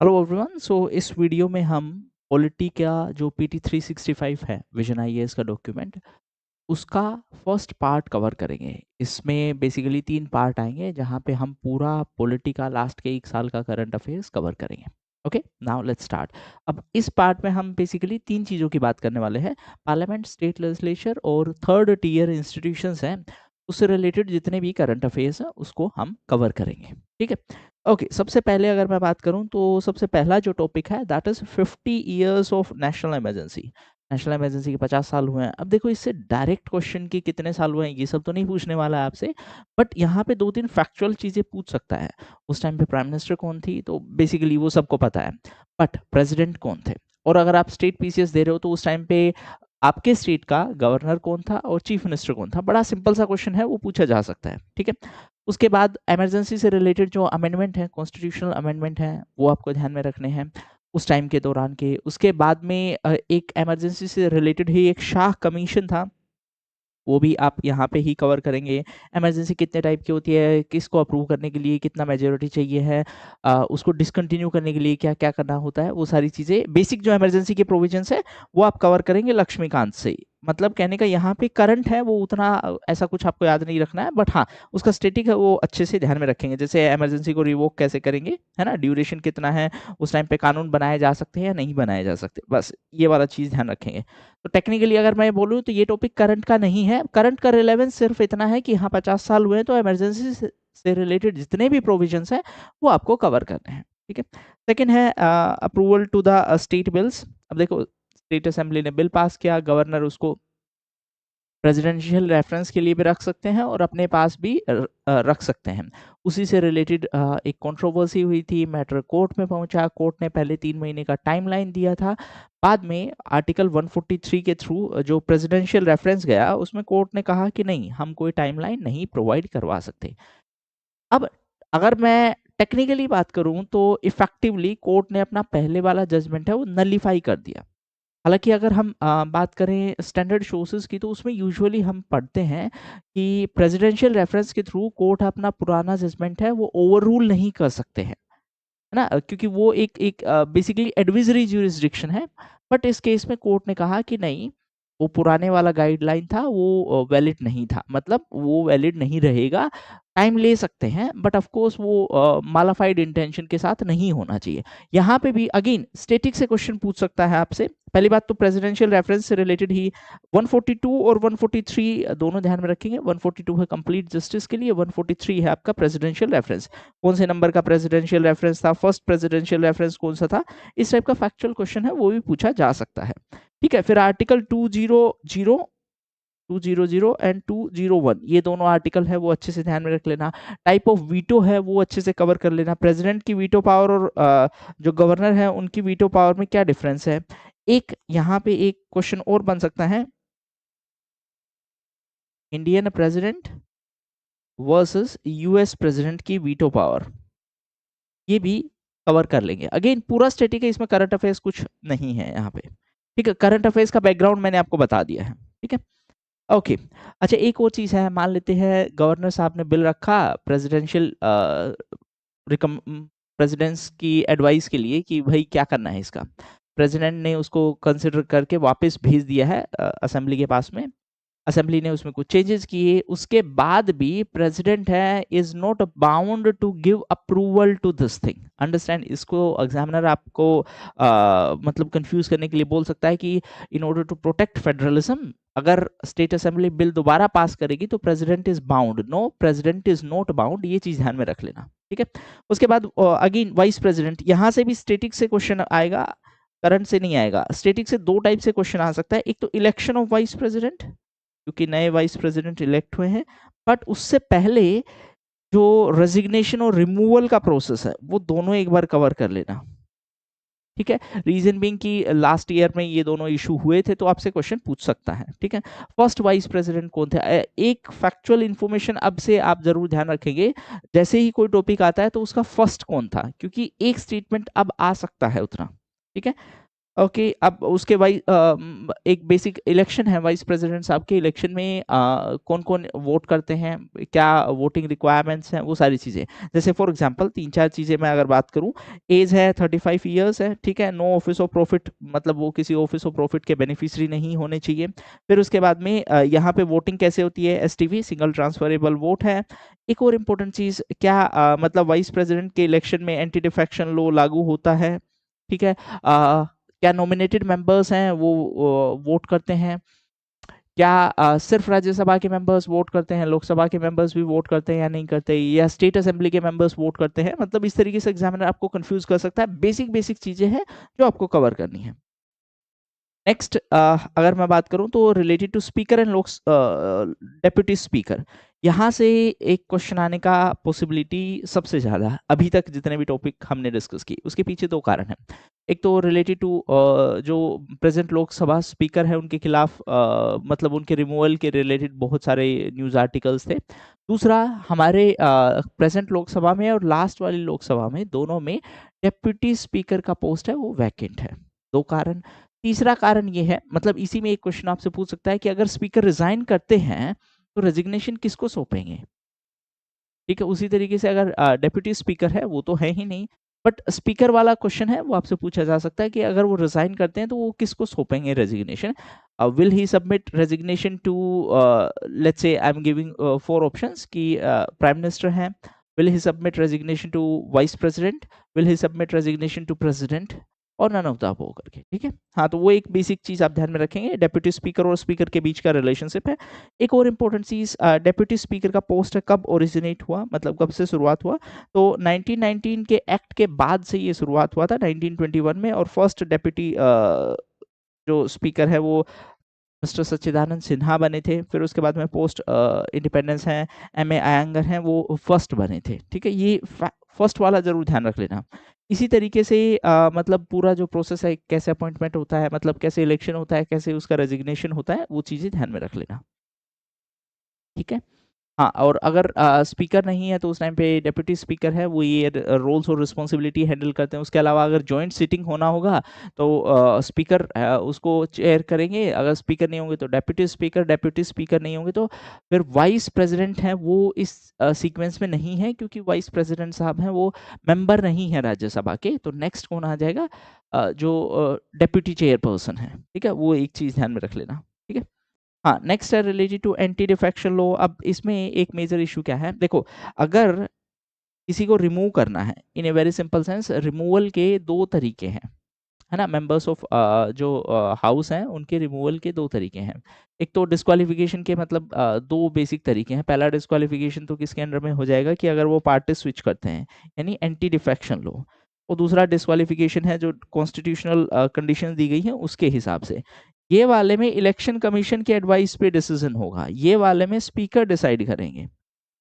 Hello everyone. इस video में हम पॉलिटी का जो पीटी 365 है, विजन आईएएस का डॉक्यूमेंट, उसका फर्स्ट पार्ट कवर करेंगे। इसमें बेसिकली 3 पार्ट आएंगे जहां पे हम पूरा पॉलिटी का लास्ट के 1 साल का करंट अफेयर्स कवर करेंगे। Okay, now let's start. अब इस पार्ट में हम बेसिकली 3 चीज़ों की बात करने वाले हैं। पार्लियामेंट, स्टेट लेजिस्लेचर और थर्ड टीयर इंस्टीट्यूशंस हैं, उससे रिलेटेड जितने भी करंट अफेयर्स हैं उसको हम कवर करेंगे। ठीक है, ओके। सबसे पहले अगर मैं बात करूं तो सबसे पहला जो टॉपिक है that is 50 years of national emergency. National emergency के 50 साल हुए हैं। अब देखो, इससे डायरेक्ट क्वेश्चन की कितने साल हुए हैं ये सब तो नहीं पूछने वाला है आपसे, बट यहाँ पे 2-3 फैक्चुअल चीजें पूछ सकता है। उस टाइम पे प्राइम मिनिस्टर कौन थी, तो बेसिकली वो सबको पता है, बट प्रेसिडेंट कौन थे। और अगर आप स्टेट पीसीएस दे रहे हो तो उस टाइम पे आपके स्टेट का गवर्नर कौन था और चीफ मिनिस्टर कौन था। बड़ा सिंपल सा क्वेश्चन है, वो पूछा जा सकता है। ठीक है, उसके बाद इमरजेंसी से रिलेटेड जो अमेंडमेंट है, कॉन्स्टिट्यूशनल अमेंडमेंट है, वो आपको ध्यान में रखने हैं उस टाइम के दौरान के। उसके बाद में एक इमरजेंसी से रिलेटेड ही एक शाह कमीशन था, वो भी आप यहाँ पे ही कवर करेंगे। इमरजेंसी कितने टाइप की होती है, किसको अप्रूव करने के लिए कितना मेजोरिटी चाहिए है, उसको डिसकंटिन्यू करने के लिए क्या क्या करना होता है, वो सारी चीज़ें बेसिक जो इमरजेंसी के प्रोविजंस है वो आप कवर करेंगे लक्ष्मीकांत से। मतलब कहने का यहाँ पे करंट है वो उतना ऐसा कुछ आपको याद नहीं रखना है, बट हाँ उसका स्टेटिक है वो अच्छे से ध्यान में रखेंगे। जैसे इमरजेंसी को रिवोक कैसे करेंगे, है ना, ड्यूरेशन कितना है, उस टाइम पे कानून बनाए जा सकते हैं या नहीं बनाए जा सकते, बस ये वाला चीज़ ध्यान रखेंगे। तो टेक्निकली अगर मैं बोलूँ तो ये टॉपिक करंट का नहीं है। करंट का रिलेवेंस सिर्फ इतना है कि हाँ 50 साल हुए हैं तो इमरजेंसी से रिलेटेड जितने भी प्रोविजंस हैं वो आपको कवर करने हैं। ठीक है, सेकंड है approval to the state bills. अब देखो, स्टेट असेंबली ने बिल पास किया, गवर्नर उसको प्रेसिडेंशियल रेफरेंस के लिए भी रख सकते हैं और अपने पास भी रख सकते हैं। उसी से रिलेटेड एक कंट्रोवर्सी हुई थी, मैटर कोर्ट में पहुंचा। कोर्ट ने पहले 3 महीने का टाइमलाइन दिया था, बाद में आर्टिकल 143 के थ्रू जो प्रेसिडेंशियल रेफरेंस गया उसमें कोर्ट ने कहा कि नहीं, हम कोई टाइमलाइन नहीं प्रोवाइड करवा सकते। अब अगर मैं टेक्निकली बात करूं तो इफेक्टिवली कोर्ट ने अपना पहले वाला जजमेंट है वो नलीफाई कर दिया। हालाँकि अगर हम बात करें स्टैंडर्ड सोर्सेज़ की, तो उसमें यूजुअली हम पढ़ते हैं कि प्रेसिडेंशियल रेफरेंस के थ्रू कोर्ट अपना पुराना जजमेंट है वो ओवररूल नहीं कर सकते हैं, है ना? क्योंकि वो एक एक बेसिकली एडविजरी ज्यूरिसडिक्शन है। बट इस केस में कोर्ट ने कहा कि नहीं, वो पुराने वाला गाइडलाइन था वो वैलिड नहीं था, मतलब वो वैलिड नहीं रहेगा। टाइम ले सकते हैं बट ऑफ कोर्स वो मालाफाइड इंटेंशन के साथ नहीं होना चाहिए। यहाँ पे भी अगेन स्टैटिक से क्वेश्चन पूछ सकता है आपसे। पहली बात तो प्रेसिडेंशियल रेफरेंस से रिलेटेड ही 142 और 143 दोनों ध्यान में रखेंगे। 142 है कंप्लीट जस्टिस के लिए, 143 है आपका प्रेसिडेंशियल रेफरेंस। कौन से नंबर का प्रेसिडेंशियल रेफरेंस था, फर्स्ट प्रेसिडेंशियल रेफरेंस कौन सा था, इस टाइप का फैक्चुअल क्वेश्चन है वो भी पूछा जा सकता है। ठीक है, फिर आर्टिकल 200 एंड 201, ये दोनों आर्टिकल है वो अच्छे से ध्यान में रख लेना। टाइप ऑफ वीटो है वो अच्छे से कवर कर लेना। प्रेसिडेंट की वीटो पावर और जो गवर्नर है उनकी वीटो पावर में क्या डिफरेंस है। एक यहाँ पे एक क्वेश्चन और बन सकता है, Indian president versus US president की वीटो पावर, ये भी कवर कर लेंगे। अगेन पूरा स्टैटिक है, इसमें करंट अफेयर्स कुछ नहीं है यहाँ पे। ठीक है, करंट अफेयर्स का बैकग्राउंड मैंने आपको बता दिया है। ठीक है, ओके। अच्छा, एक और चीज़ है, मान लेते हैं गवर्नर साहब ने बिल रखा प्रेसिडेंशियल रिकम प्रेसिडेंट्स की एडवाइस के लिए कि भाई क्या करना है इसका। प्रेसिडेंट ने उसको कंसिडर करके वापस भेज दिया है असेंबली के पास में। असेंबली ने उसमें कुछ चेंजेस किए, उसके बाद भी प्रेसिडेंट है is not bound to give approval to this thing. Understand, इसको एग्जामिनर आपको मतलब कंफ्यूज करने के लिए बोल सकता है कि in order to protect federalism अगर स्टेट असेंबली बिल दोबारा पास करेगी तो president is bound. No, president is not bound, ये चीज ध्यान में रख लेना। ठीक है, उसके बाद अगेन वाइस प्रेसिडेंट, यहां से भी स्टेटिक से क्वेश्चन आएगा, करंट से नहीं आएगा। स्टेटिक से 2 टाइप से क्वेश्चन आ सकता है, एक तो इलेक्शन ऑफ वाइस प्रेसिडेंट, क्योंकि नए वाइस प्रेसिडेंट इलेक्ट हुए हैं, बट उससे पहले जो रेजिग्नेशन और रिमूवल का प्रोसेस है वो दोनों एक बार कवर कर लेना। ठीक है, रीजन बीइंग कि लास्ट ईयर में ये दोनों इशू हुए थे तो आपसे क्वेश्चन पूछ सकता है। ठीक है, फर्स्ट वाइस प्रेसिडेंट कौन थे, एक फैक्चुअल इंफॉर्मेशन अब से आप जरूर ध्यान रखेंगे, जैसे ही कोई टॉपिक आता है तो उसका फर्स्ट कौन था, क्योंकि एक स्टेटमेंट अब आ सकता है उतना। ठीक है, ओके, अब उसके एक बेसिक इलेक्शन है वाइस प्रेसिडेंट साहब के। इलेक्शन में कौन कौन वोट करते हैं, क्या वोटिंग रिक्वायरमेंट्स हैं, वो सारी चीज़ें। जैसे फॉर एग्जांपल 3-4 चीज़ें मैं अगर बात करूं, एज है 35 ईयर्स है, ठीक है, नो ऑफिस ऑफ प्रॉफिट, मतलब वो किसी ऑफिस ऑफ प्रॉफिट के बेनिफिशियरी नहीं होने चाहिए। फिर उसके बाद में यहाँ पे वोटिंग कैसे होती है, एसटीवी सिंगल ट्रांसफरेबल वोट है। एक और इम्पोर्टेंट चीज़, क्या मतलब वाइस प्रेसिडेंट के इलेक्शन में एंटी डिफेक्शन लॉ लागू होता है, ठीक है। क्या नॉमिनेटेड मेंबर्स हैं वो वोट करते हैं, क्या सिर्फ राज्यसभा के मेंबर्स वोट करते हैं, लोकसभा के मेंबर्स भी वोट करते हैं या नहीं करते, या स्टेट असेंबली के मेंबर्स वोट करते हैं। मतलब इस तरीके से एग्जामिनर आपको कंफ्यूज कर सकता है। बेसिक बेसिक चीजें हैं जो आपको कवर करनी है। नेक्स्ट अगर मैं बात करूं तो रिलेटेड टू स्पीकर एंड लोक डेप्यूटी स्पीकर, यहाँ से एक क्वेश्चन आने का पॉसिबिलिटी सबसे ज़्यादा है। अभी तक जितने भी टॉपिक हमने डिस्कस की उसके पीछे दो कारण हैं। एक तो रिलेटेड टू जो प्रेजेंट लोकसभा स्पीकर है उनके खिलाफ मतलब उनके रिमूवल के रिलेटेड बहुत सारे न्यूज़ आर्टिकल्स थे। दूसरा, हमारे प्रेजेंट लोकसभा में और लास्ट वाली लोकसभा में दोनों में डेप्यूटी स्पीकर का पोस्ट है वो वैकेंट है। दो कारण। तीसरा कारण ये है, मतलब इसी में एक क्वेश्चन आपसे पूछ सकता है कि अगर स्पीकर रिजाइन करते हैं तो रेजिग्नेशन किसको सौंपेंगे, ठीक है। उसी तरीके से अगर डेप्यूटी स्पीकर है वो तो है ही नहीं, बट स्पीकर वाला क्वेश्चन है वो आपसे पूछा जा सकता है कि अगर वो रिजाइन करते हैं तो वो किसको सौंपेंगे resignation. Will he submit resignation to, let's say I am giving 4 options कि प्राइम मिनिस्टर हैं, will he submit resignation to vice president, will he submit resignation to president, और नन ऑफ द अबव करके, ठीक है। हाँ, तो वो एक बेसिक चीज आप ध्यान में रखेंगे, डेप्यूटी स्पीकर और स्पीकर के बीच का रिलेशनशिप है। एक और इम्पोर्टेंट चीज, डेप्यूटी स्पीकर का पोस्ट कब ओरिजिनेट हुआ, मतलब कब से शुरुआत हुआ, तो 1919 के एक्ट के बाद से ये शुरुआत हुआ था 1921 में। और फर्स्ट डेप्यूटी जो स्पीकर है वो मिस्टर सच्चिदानंद सिन्हा बने थे। फिर उसके बाद में पोस्ट इंडिपेंडेंस हैं एम ए अयंगर हैं, वो फर्स्ट बने थे, ठीक है। ये फर्स्ट वाला जरूर ध्यान रख लेना। इसी तरीके से मतलब पूरा जो प्रोसेस है, कैसे अपॉइंटमेंट होता है, मतलब कैसे इलेक्शन होता है, कैसे उसका रेजिग्नेशन होता है, वो चीज़ें ध्यान में रख लेना, ठीक है। हाँ, और अगर स्पीकर नहीं है तो उस टाइम पे डेप्यूटी स्पीकर है वो ये रोल्स और रिस्पॉन्सिबिलिटी हैंडल करते हैं। उसके अलावा अगर जॉइंट सिटिंग होना होगा तो स्पीकर उसको चेयर करेंगे, अगर स्पीकर नहीं होंगे तो डेप्यूटी स्पीकर नहीं होंगे तो फिर वाइस प्रेसिडेंट हैं वो इस सीक्वेंस में नहीं है, क्योंकि वाइस प्रेसिडेंट साहब हैं वो मेंबर नहीं है राज्यसभा के। तो नेक्स्ट कौन आ जाएगा, जो डेप्यूटी चेयरपर्सन है, ठीक है। वो एक चीज़ ध्यान में रख लेना, ठीक है। हाँ, नेक्स्ट है related to anti defection law. अब इसमें एक मेजर इशू क्या है, देखो, अगर किसी को रिमूव करना है, in a very simple sense, removal के दो तरीके हैं, है ना। मेंबर्स ऑफ जो हाउस हैं उनके रिमूवल के दो तरीके हैं। एक तो डिस्क्वालिफिकेशन के, मतलब दो बेसिक तरीके हैं। पहला डिस्क्वालिफिकेशन तो किसके अंडर में हो जाएगा कि अगर वो पार्टी स्विच करते हैं, यानी एंटी डिफेक्शन लॉ। और दूसरा डिस्क्वालिफिकेशन है जो कॉन्स्टिट्यूशनल कंडीशन दी गई है उसके हिसाब से। ये वाले में इलेक्शन कमीशन के एडवाइस पे डिसीजन होगा, ये वाले में स्पीकर डिसाइड करेंगे।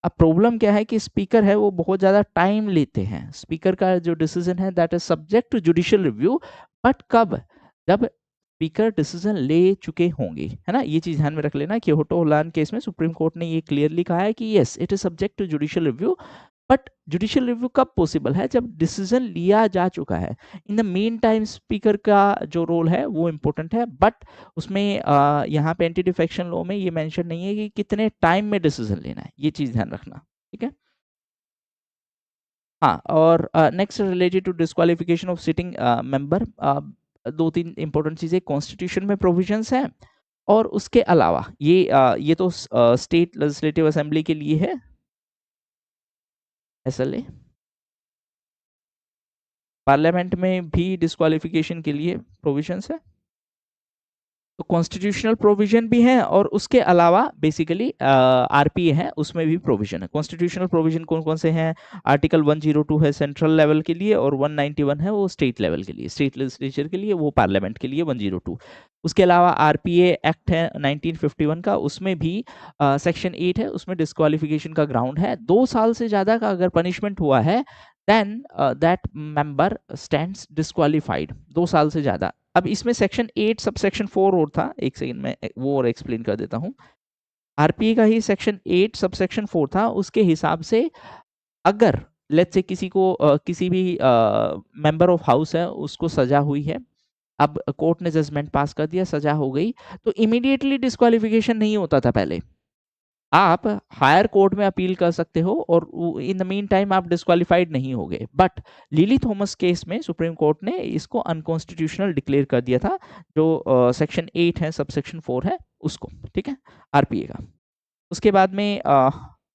अब प्रॉब्लम क्या है कि स्पीकर है वो बहुत ज़्यादा टाइम लेते हैं। स्पीकर का जो डिसीजन है that is subject to judicial review, but कब, जब स्पीकर डिसीजन ले चुके होंगे, है ना। ये चीज ध्यान में रख लेना कि होटो होलान केस में सुप्रीम कोर्ट ने ये क्लियरली कहा है कि yes it is subject to judicial review, but judicial review कब पॉसिबल है, जब डिसीजन लिया जा चुका है। In the meantime speaker का जो रोल है वो इम्पोर्टेंट है, बट उसमें यहाँ पे एंटी डिफेक्शन लॉ में ये मेंशन नहीं है कि कितने टाइम में डिसीजन लेना है, ये चीज ध्यान रखना, ठीक है। हाँ, और next related to disqualification of sitting member, दो तीन इंपॉर्टेंट चीजें कॉन्स्टिट्यूशन में प्रोविजंस हैं, और उसके अलावा ये तो स्टेट लेजिस्लेटिव असेंबली के लिए है, एसएलए। पार्लियामेंट में भी डिस्क्वालिफिकेशन के लिए प्रोविजंस है। तो कॉन्स्टिट्यूशनल प्रोविजन भी है, और उसके अलावा बेसिकली आरपीए है उसमें भी प्रोविजन है। कॉन्स्टिट्यूशनल प्रोविजन कौन कौन से हैं, आर्टिकल 102 है सेंट्रल लेवल के लिए, और 191 है वो स्टेट लेवल के लिए, स्टेट लेजिस्लेचर के लिए, वो पार्लियामेंट के लिए 102। उसके अलावा आरपीए एक्ट है 1951 का, उसमें भी सेक्शन 8 है, उसमें डिस्क्वालिफिकेशन का ग्राउंड है 2 साल से ज्यादा का अगर पनिशमेंट हुआ है then that member stands disqualified, 2 साल से ज्यादा। अब इसमें सेक्शन 8 सब सेक्शन 4 और था, एक सेकंड में वो और एक्सप्लेन कर देता हूँ। आरपीए का ही सेक्शन 8 सब सेक्शन 4 था, उसके हिसाब से अगर लेट्स से किसी को किसी भी मेंबर ऑफ हाउस है उसको सजा हुई है, अब कोर्ट ने जजमेंट पास कर दिया, सजा हो गई, तो इमीडिएटली डिस्क्वालिफिकेशन नहीं होता था पहले। आप हायर कोर्ट में अपील कर सकते हो और इन द मीन टाइम आप डिस्क्वालिफाइड नहीं हो गए। बट लिली थॉमस केस में सुप्रीम कोर्ट ने इसको अनकॉन्स्टिट्यूशनल डिक्लेयर कर दिया था, जो सेक्शन 8 है, सब सेक्शन 4 है उसको, ठीक है, आरपीए का। उसके बाद में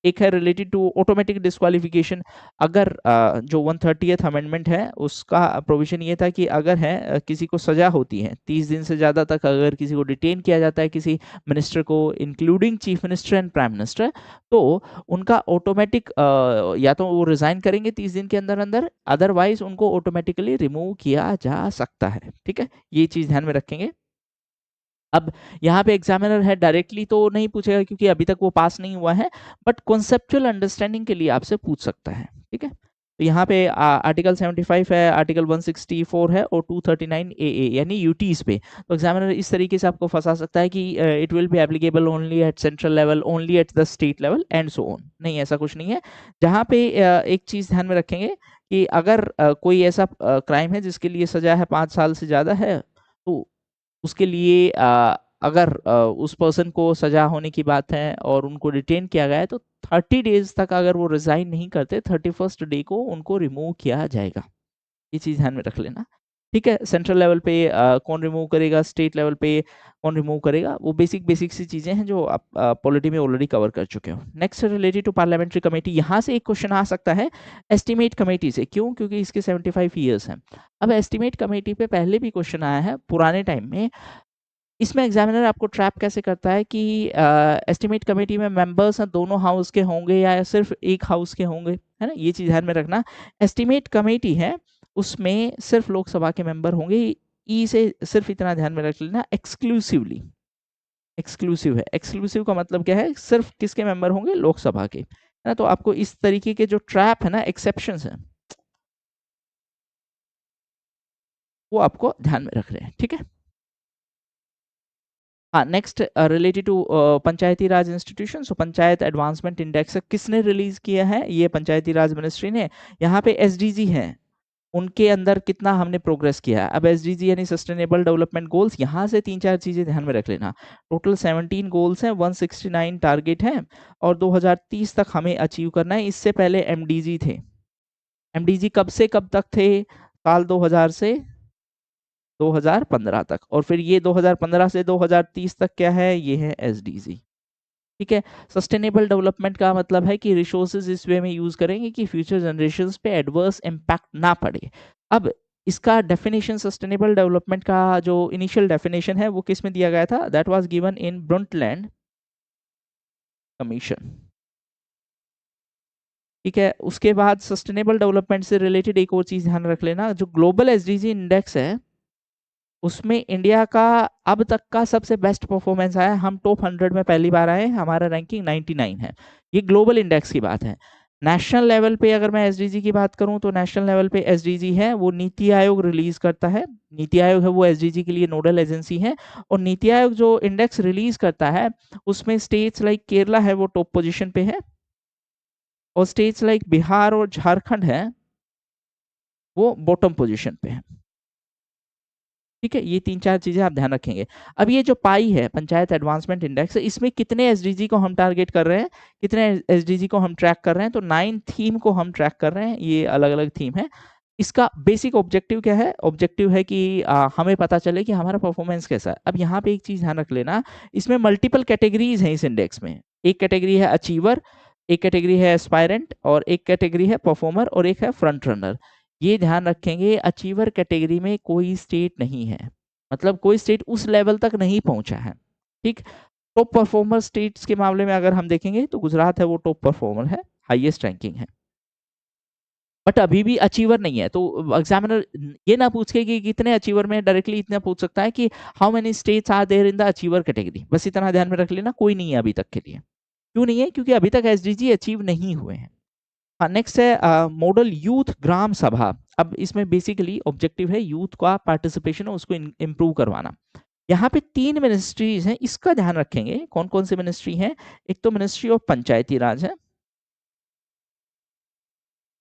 एक है रिलेटेड टू ऑटोमेटिक डिस्क्वालिफिकेशन। अगर जो 130th अमेंडमेंट है उसका प्रोविजन ये था कि अगर है किसी को सजा होती है 30 दिन से ज़्यादा तक, अगर किसी को डिटेन किया जाता है, किसी मिनिस्टर को including chief minister and prime minister, तो उनका ऑटोमेटिक या तो वो रिजाइन करेंगे 30 दिन के अंदर अंदर, अदरवाइज उनको ऑटोमेटिकली रिमूव किया जा सकता है, ठीक है, ये चीज़ ध्यान में रखेंगे। अब यहाँ पे एग्जामिनर है डायरेक्टली तो नहीं पूछेगा क्योंकि अभी तक वो पास नहीं हुआ है, बट कॉन्सेप्चुअल अंडरस्टैंडिंग के लिए आपसे पूछ सकता है, ठीक है। तो यहाँ पे आर्टिकल 75 है, आर्टिकल 164 है और 239 ए यानी यूटीज पे। तो एग्जामिनर इस तरीके से आपको फंसा सकता है कि it will be applicable only at central level, only at the state level and so on. नहीं, ऐसा कुछ नहीं है। जहाँ पे एक चीज ध्यान में रखेंगे कि अगर कोई ऐसा क्राइम है जिसके लिए सजा है 5 साल से ज्यादा है, तो उसके लिए अगर उस पर्सन को सजा होने की बात है और उनको डिटेन किया गया है, तो 30 डेज तक अगर वो रिजाइन नहीं करते, 31st डे को उनको रिमूव किया जाएगा। ये चीज ध्यान में रख लेना, ठीक है। सेंट्रल लेवल पे कौन रिमूव करेगा, स्टेट लेवल पे कौन रिमूव करेगा, वो बेसिक बेसिक सी चीजें हैं जो आप पॉलिटी में ऑलरेडी कवर कर चुके हो। Next related to parliamentary committee, यहाँ से एक क्वेश्चन आ सकता है एस्टिमेट कमेटी से। क्यों? क्योंकि इसके 75 ईयर्स हैं। अब एस्टिमेट कमेटी पे पहले भी क्वेश्चन आया है पुराने टाइम में। इसमें एग्जामिनर आपको ट्रैप कैसे करता है कि एस्टिमेट कमेटी में मेंबर्स दोनों हाउस के होंगे या सिर्फ एक हाउस के होंगे, है ना, ये चीज ध्यान में रखना। एस्टिमेट कमेटी है उसमें सिर्फ लोकसभा के मेंबर होंगे। ई से सिर्फ इतना ध्यान में रख लेना, एक्सक्लूसिवली, एक्सक्लूसिव है। एक्सक्लूसिव का मतलब क्या है? सिर्फ किसके मेंबर होंगे? लोकसभा के, है ना। तो आपको इस तरीके के जो ट्रैप है ना, एक्सेप्शंस है, वो आपको ध्यान में रख रहे हैं, ठीक है। हाँ, next related to panchayati raj institution. So panchayat advancement index किसने रिलीज किया है? ये पंचायती राज मिनिस्ट्री ने। यहाँ पे एसडीजी है, उनके अंदर कितना हमने प्रोग्रेस किया है। अब एसडीजी यानी सस्टेनेबल डेवलपमेंट गोल्स, यहाँ से 3-4 चीजें ध्यान में रख लेना। टोटल 17 गोल्स हैं, 169 टारगेट हैं और 2030 तक हमें अचीव करना है। इससे पहले एमडीजी थे। एमडीजी कब से कब तक थे? साल 2000 से 2015 तक, और फिर ये 2015 से 2030 तक क्या है? ये है एसडीजी, ठीक है। सस्टेनेबल डेवलपमेंट का मतलब है कि रिसोर्सेज इस वे में यूज करेंगे कि फ्यूचर जनरेशंस पे एडवर्स इम्पैक्ट ना पड़े। अब इसका डेफिनेशन सस्टेनेबल डेवलपमेंट का जो इनिशियल डेफिनेशन है वो किस में दिया गया था? That was given in Brundtland commission, ठीक है। उसके बाद सस्टेनेबल डेवलपमेंट से रिलेटेड एक और चीज ध्यान रख लेना, जो ग्लोबल एसडीजी इंडेक्स है उसमें इंडिया का अब तक का सबसे बेस्ट परफॉर्मेंस आया। हम टॉप 100 में पहली बार आए, हमारा रैंकिंग 99 है। ये ग्लोबल इंडेक्स की बात है। नेशनल लेवल पे अगर मैं एसडीजी की बात करूं तो नेशनल लेवल पे एसडीजी है वो नीति आयोग रिलीज करता है। नीति आयोग है वो एसडीजी के लिए नोडल एजेंसी है, और नीति आयोग जो इंडेक्स रिलीज करता है उसमें स्टेट्स लाइक केरला है वो टॉप पोजिशन पे है, और स्टेट्स लाइक बिहार और झारखंड है वो बॉटम पोजिशन पे है, ठीक है। ये 3-4 चीजें आप ध्यान रखेंगे। अब ये जो पाई है पंचायत एडवांसमेंट इंडेक्स, इसमें कितने एसडीजी को हम टारगेट कर रहे हैं, कितने एसडीजी को हम ट्रैक कर रहे हैं? तो 9 थीम को हम ट्रैक कर रहे हैं। ये अलग अलग थीम है। इसका बेसिक ऑब्जेक्टिव क्या है? ऑब्जेक्टिव है कि हमें पता चले कि हमारा परफॉर्मेंस कैसा है। अब यहाँ पे एक चीज ध्यान रख लेना, इसमें मल्टीपल कैटेगरीज हैं इस इंडेक्स में। एक कैटेगरी है अचीवर, एक कैटेगरी है एस्पायरेंट, और एक कैटेगरी है परफॉर्मर, और एक है फ्रंट रनर। ये ध्यान रखेंगे, अचीवर कैटेगरी में कोई स्टेट नहीं है, मतलब कोई स्टेट उस लेवल तक नहीं पहुंचा है, ठीक। टॉप परफॉर्मर स्टेट्स के मामले में अगर हम देखेंगे तो गुजरात है वो टॉप परफॉर्मर है, हाईएस्ट रैंकिंग है, बट अभी भी अचीवर नहीं है। तो एग्जामिनर ये ना पूछ के कि कितने अचीवर में, डायरेक्टली इतना पूछ सकता है कि how many states are there in the achiever category. बस इतना ध्यान में रख लेना, कोई नहीं है अभी तक के लिए। क्यों नहीं है? क्योंकि अभी तक एसडीजी अचीव नहीं हुए हैं। हाँ, नेक्स्ट है मॉडल यूथ ग्राम सभा। अब इसमें बेसिकली ऑब्जेक्टिव है यूथ का पार्टिसिपेशन उसको इम्प्रूव करवाना। यहाँ पे 3 मिनिस्ट्रीज हैं, इसका ध्यान रखेंगे। कौन कौन सी मिनिस्ट्री हैं? एक तो मिनिस्ट्री ऑफ पंचायती राज है,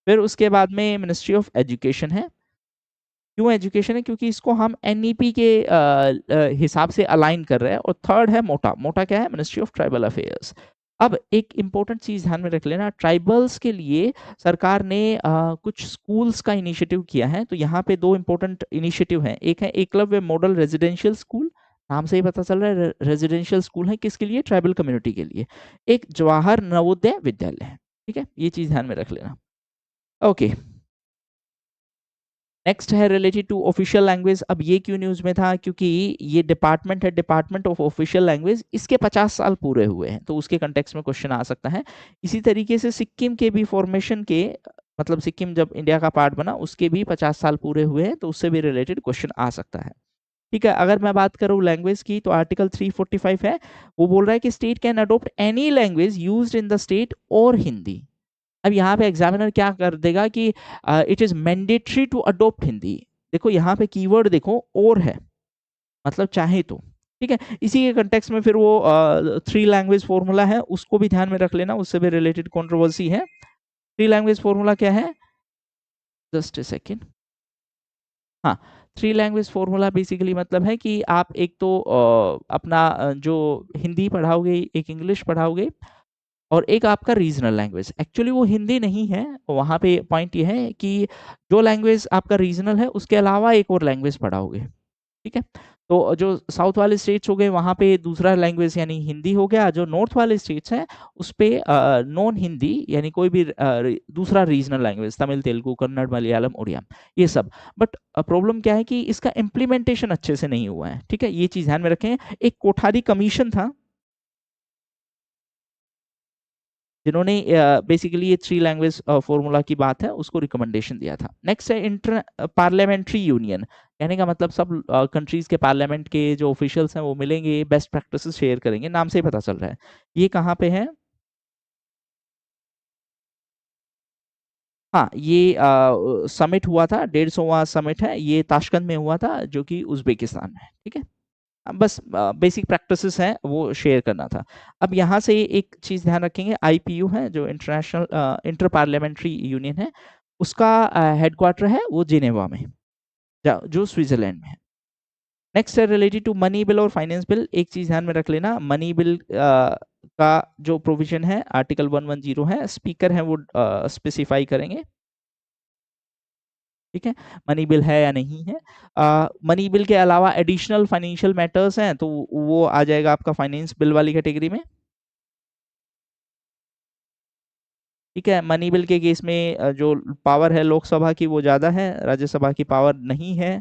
फिर उसके बाद में मिनिस्ट्री ऑफ एजुकेशन है, क्यों एजुकेशन है? क्योंकि इसको हम एनईपी के हिसाब से अलाइन कर रहे हैं। और थर्ड है मोटा। मोटा क्या है? Ministry of tribal affairs. अब एक इंपॉर्टेंट चीज ध्यान में रख लेना, ट्राइबल्स के लिए सरकार ने कुछ स्कूल्स का इनिशिएटिव किया है। तो यहाँ पे दो इंपॉर्टेंट इनिशिएटिव हैं। एक है एकलव्य मॉडल रेजिडेंशियल स्कूल, नाम से ही पता चल रहा है रेजिडेंशियल स्कूल है, किसके लिए? ट्राइबल कम्युनिटी के लिए। एक जवाहर नवोदय विद्यालय है। ठीक है, ये चीज ध्यान में रख लेना। ओके, नेक्स्ट है रिलेटेड टू ऑफिशियल लैंग्वेज। अब ये क्यों न्यूज में था? क्योंकि ये डिपार्टमेंट है, डिपार्टमेंट ऑफ ऑफिशियल लैंग्वेज, इसके 50 साल पूरे हुए हैं, तो उसके कंटेक्स्ट में क्वेश्चन आ सकता है। इसी तरीके से सिक्किम के भी फॉर्मेशन के, मतलब सिक्किम जब इंडिया का पार्ट बना उसके भी 50 साल पूरे हुए हैं, तो उससे भी रिलेटेड क्वेश्चन आ सकता है। ठीक है, अगर मैं बात करूं लैंग्वेज की, तो आर्टिकल 345 है, वो बोल रहा है कि state can adopt any language used in the state और हिंदी। अब यहाँ पे एग्जामिनर क्या कर देगा कि it is mandatory to adopt Hindi. देखो यहाँ पे कीवर्ड देखो, और है, मतलब चाहे तो। ठीक है, इसी के कंटेक्स्ट में फिर वो थ्री लैंग्वेज फॉर्मूला है, उसको भी ध्यान में रख लेना, उससे भी रिलेटेड कंट्रोवर्सी है। थ्री लैंग्वेज फॉर्मूला क्या है? Just a second. हाँ, थ्री लैंग्वेज फॉर्मूला बेसिकली मतलब है कि आप एक तो अपना जो हिंदी पढ़ाओगे, एक इंग्लिश पढ़ाओगे, और एक आपका रीजनल लैंग्वेज। एक्चुअली वो हिंदी नहीं है, वहाँ पे पॉइंट ये है कि जो लैंग्वेज आपका रीजनल है उसके अलावा एक और लैंग्वेज पढ़ाओगे। ठीक है, तो जो साउथ वाले स्टेट्स हो गए वहाँ पे दूसरा लैंग्वेज यानी हिंदी हो गया, जो नॉर्थ वाले स्टेट्स हैं उस पे नॉन हिंदी यानी कोई भी दूसरा रीजनल लैंग्वेज, तमिल, तेलुगु, कन्नड़, मलयालम, उड़िया, ये सब। बट प्रॉब्लम क्या है कि इसका इम्प्लीमेंटेशन अच्छे से नहीं हुआ है। ठीक है, ये चीज ध्यान में रखें। एक कोठारी कमीशन था जिन्होंने बेसिकली ये थ्री लैंग्वेज फॉर्मूला की बात है उसको रिकमेंडेशन दिया था। नेक्स्ट है इंटर पार्लियामेंट्री यूनियन। कहने का मतलब सब कंट्रीज के पार्लियामेंट के जो ऑफिशियल्स हैं वो मिलेंगे, बेस्ट प्रैक्टिसेस शेयर करेंगे, नाम से ही पता चल रहा है। ये कहाँ पे है? हाँ, ये समिट हुआ था, 150वां समिट है, ये ताशकंद में हुआ था जो कि उज्बेकिस्तान में है। ठीक है, अब बस बेसिक प्रैक्टिसेस हैं वो शेयर करना था। अब यहाँ से एक चीज ध्यान रखेंगे, आईपीयू है जो इंटरनेशनल इंटर पार्लियामेंट्री यूनियन है, उसका हेडक्वार्टर है वो जिनेवा में, जो स्विट्जरलैंड में है। नेक्स्ट है रिलेटेड टू मनी बिल और फाइनेंस बिल। एक चीज ध्यान में रख लेना, मनी बिल का जो प्रोविजन है आर्टिकल 110 है, स्पीकर है वो स्पेसिफाई करेंगे। ठीक है, मनी बिल है या नहीं है। मनी बिल के अलावा एडिशनल फाइनेंशियल मैटर्स हैं तो वो आ जाएगा आपका फाइनेंस बिल वाली कैटेगरी में। ठीक है, मनी बिल के केस में जो पावर है लोकसभा की वो ज्यादा है, राज्यसभा की पावर नहीं है,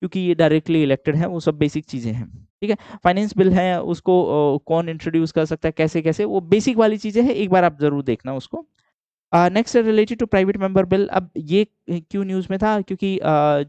क्योंकि ये डायरेक्टली इलेक्टेड है, वो सब बेसिक चीजें हैं। ठीक है, फाइनेंस बिल है उसको कौन इंट्रोड्यूस कर सकता है, कैसे कैसे, वो बेसिक वाली चीजें हैं, एक बार आप जरूर देखना उसको। Next related to private member bill. अब ये क्यों न्यूज में था? क्योंकि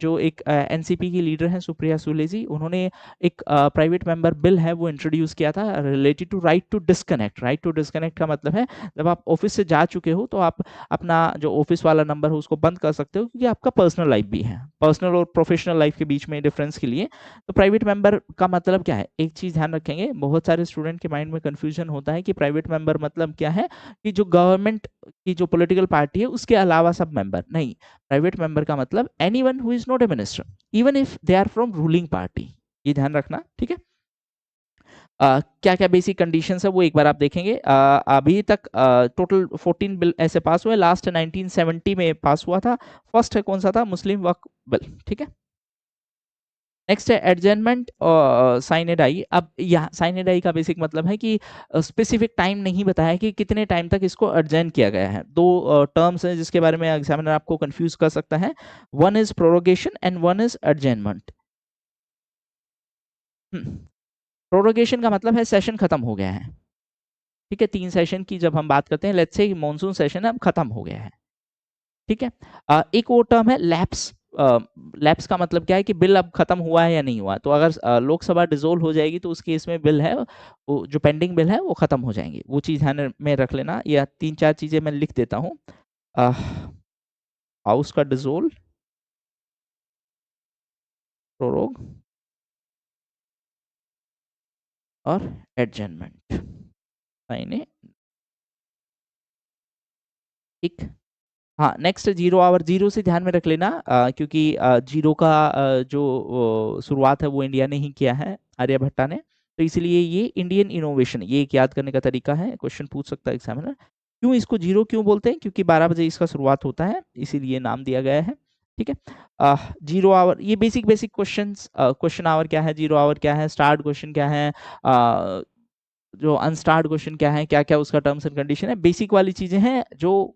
जो एक एनसीपी की लीडर हैं सुप्रिया सुले जी, उन्होंने एक प्राइवेट मेंबर बिल है वो इंट्रोड्यूस किया था related to right to disconnect. Right to disconnect का मतलब है जब आप ऑफिस से जा चुके हो तो आप अपना जो ऑफिस वाला नंबर हो उसको बंद कर सकते हो, क्योंकि आपका पर्सनल लाइफ भी है, पर्सनल और प्रोफेशनल लाइफ के बीच में डिफरेंस के लिए। तो प्राइवेट मेंबर का मतलब क्या है? एक चीज ध्यान रखेंगे, बहुत सारे स्टूडेंट के माइंड में कंफ्यूजन होता है कि प्राइवेट मेंबर मतलब क्या है, कि जो गवर्नमेंट की जो पॉलिटिकल पार्टी है उसके अलावा सब मेंबर नहीं। प्राइवेट मेंबर का मतलब anyone who is not a minister, even if they are from ruling party. ये ध्यान रखना। ठीक है, क्या क्या बेसिक कंडीशंस है वो एक बार आप देखेंगे। अभी तक टोटल 14 बिल ऐसे पास हुए, लास्ट 1970 में पास हुआ था। फर्स्ट है कौन सा था? मुस्लिम वक्फ बिल। ठीक है, नेक्स्ट है एडजर्नमेंट साइनेडाई। अब यहाँ साइनेडाई का बेसिक मतलब है कि स्पेसिफिक टाइम नहीं बताया कि कितने टाइम तक इसको एडजर्न किया गया है। दो टर्म्स हैं जिसके बारे में एग्जामिनर आपको कंफ्यूज कर सकता है, one is prorogation and one is adjournment. Prorogation का मतलब है सेशन खत्म हो गया है। ठीक है, 3 सेशन की जब हम बात करते हैं, लेट्स से मॉनसून सेशन अब खत्म हो गया है। ठीक है, एक और टर्म है लैप्स। लैप्स का मतलब क्या है कि बिल अब खत्म हुआ है या नहीं हुआ। तो अगर लोकसभा डिसोल्व हो जाएगी तो उस केस में बिल है वो, जो पेंडिंग बिल है वो खत्म हो जाएंगे। वो चीज ध्यान में रख लेना, या 3 4 चीजें मैं लिख देता हूँ। हाउस का डिसोल्व, प्रोरोग और एडजर्नमेंट। ठीक, हाँ, नेक्स्ट 0 आवर 0 से ध्यान में रख लेना, क्योंकि 0 का जो शुरुआत है वो इंडिया ने ही किया है, आर्यभट्टा ने। तो इसलिए ये इंडियन इनोवेशन, ये एक याद करने का तरीका है, क्वेश्चन पूछ सकता है एग्जामिनर। क्यों इसको 0 क्यों बोलते हैं? क्योंकि 12 बजे इसका शुरुआत होता है, इसीलिए नाम दिया गया है। ठीक है। 0 आवर, ये basic basic questions, question hour क्या है, 0 आवर क्या है, स्टार्ट क्वेश्चन क्या है, जो अनस्टार्ट क्वेश्चन क्या है, क्या क्या उसका टर्म्स एंड कंडीशन है, बेसिक वाली चीजें हैं जो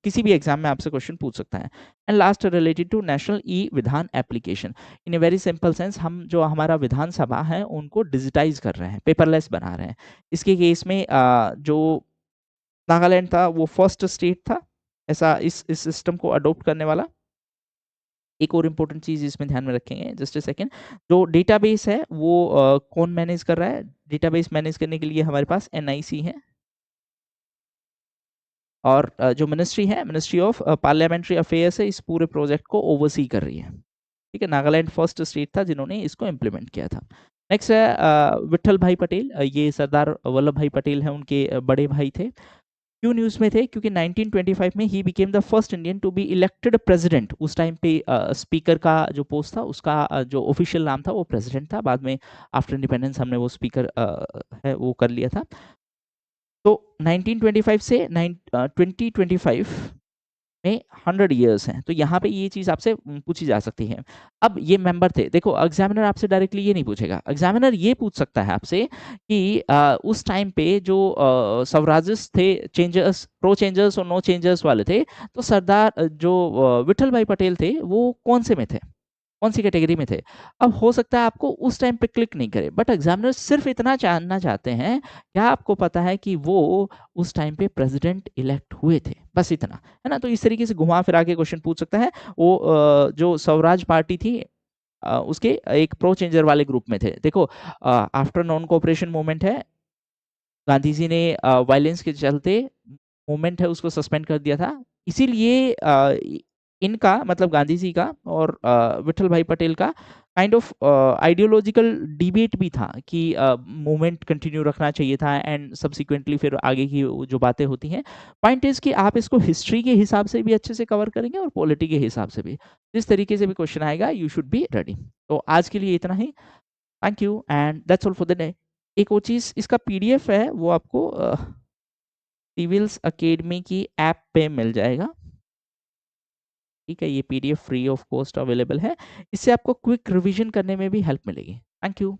किसी भी एग्जाम में आपसे क्वेश्चन पूछ सकता है। And last related to national e Vidhan application. In a very simple sense, हम जो हमारा विधानसभा है उनको डिजिटाइज कर रहे हैं, पेपरलेस बना रहे हैं। इसके केस में जो नागालैंड था वो फर्स्ट स्टेट था ऐसा इस सिस्टम को अडोप्ट करने वाला। एक और इम्पोर्टेंट चीज इसमें ध्यान में रखेंगे, जस्ट ए सेकेंड, जो डेटाबेस है वो कौन मैनेज कर रहा है? डेटाबेस मैनेज करने के लिए हमारे पास एनआईसी है, और जो मिनिस्ट्री है, मिनिस्ट्री ऑफ पार्लियामेंट्री अफेयर्स है, इस पूरे प्रोजेक्ट को ओवरसी कर रही है। ठीक है, नागालैंड फर्स्ट स्टेट था जिन्होंने इसको इम्प्लीमेंट किया था। नेक्स्ट है विठल भाई पटेल, ये सरदार वल्लभ भाई पटेल हैं, उनके बड़े भाई थे। क्यों न्यूज में थे? क्योंकि 1925 में ही became the first Indian to be elected president. उस टाइम पे स्पीकर का जो पोस्ट था उसका जो ऑफिशियल नाम था वो प्रेसिडेंट था, बाद में आफ्टर इंडिपेंडेंस हमने वो स्पीकर है वो कर लिया था। तो 1925 से 2025 में 100 ईयर्स हैं, तो यहाँ पे ये चीज आपसे पूछी जा सकती है। अब ये मेंबर थे, देखो एग्जामिनर आपसे डायरेक्टली ये नहीं पूछेगा, एग्जामिनर ये पूछ सकता है आपसे कि उस टाइम पे जो स्वराजिस्ट थे, चेंजर्स, प्रो चेंजर्स और नो चेंजर्स वाले थे, तो सरदार जो विठल भाई पटेल थे वो कौन से में थे, कौन सी कैटेगरी में थे? अब हो सकता है आपको उस टाइम पे क्लिक नहीं करे, बट एग्जामिनर सिर्फ इतना जानना चाहते हैं, क्या आपको पता है कि वो उस टाइम पे प्रेसिडेंट इलेक्ट हुए थे? बस इतना है ना। तो इस तरीके से घुमा फिरा के क्वेश्चन पूछ सकता है। वो जो स्वराज पार्टी थी उसके एक प्रो चेंजर वाले ग्रुप में थे। देखो आफ्टर नॉन कोऑपरेशन मूवमेंट है, गांधी जी ने वायलेंस के चलते मूवमेंट है उसको सस्पेंड कर दिया था, इसीलिए इनका मतलब गांधी जी का और विठल भाई पटेल का काइंड ऑफ आइडियोलॉजिकल डिबेट भी था कि मूवमेंट कंटिन्यू रखना चाहिए था, एंड सब्सिक्वेंटली फिर आगे की जो बातें होती हैं। पॉइंट इज कि आप इसको हिस्ट्री के हिसाब से भी अच्छे से कवर करेंगे और पॉलिटी के हिसाब से भी, जिस तरीके से भी क्वेश्चन आएगा यू शुड बी रेडी। तो आज के लिए इतना ही, thank you and that's all for the day. एक और चीज़, इसका पीडीएफ है वो आपको सिविल्स अकेडमी की ऐप पे मिल जाएगा। ठीक है, ये PDF free of cost available है, इससे आपको क्विक रिवीजन करने में भी हेल्प मिलेगी। Thank you.